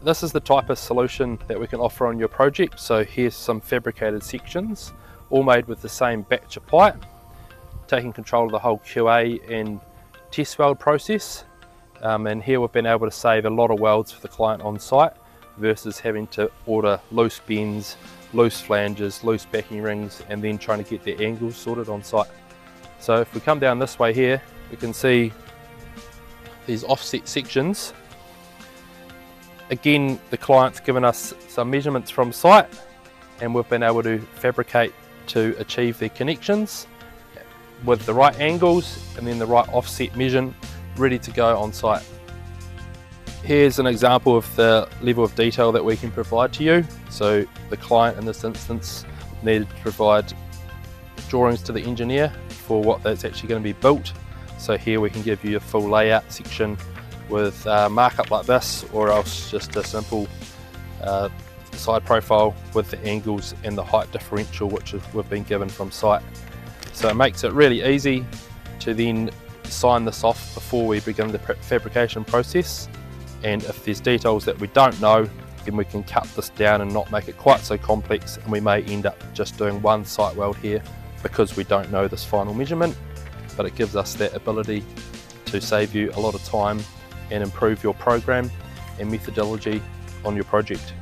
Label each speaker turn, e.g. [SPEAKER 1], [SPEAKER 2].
[SPEAKER 1] This is the type of solution that we can offer on your project. So here's some fabricated sections, all made with the same batch of pipe, taking control of the whole QA and test weld process. And here we've been able to save a lot of welds for the client on site versus having to order loose bends, loose flanges, loose backing rings, and then trying to get their angles sorted on site. So if we come down this way here, we can see these offset sections. Again, the client's given us some measurements from site, and we've been able to fabricate to achieve their connections with the right angles and then the right offset measurement ready to go on site. Here's an example of the level of detail that we can provide to you. So the client in this instance needed to provide drawings to the engineer for what that's actually going to be built. So here we can give you a full layout section with markup like this, or else just a simple side profile with the angles and the height differential which we've been given from site. So it makes it really easy to then sign this off before we begin the fabrication process. And if there's details that we don't know, then we can cut this down and not make it quite so complex, and we may end up just doing one site weld here because we don't know this final measurement. But it gives us that ability to save you a lot of time and improve your program and methodology on your project.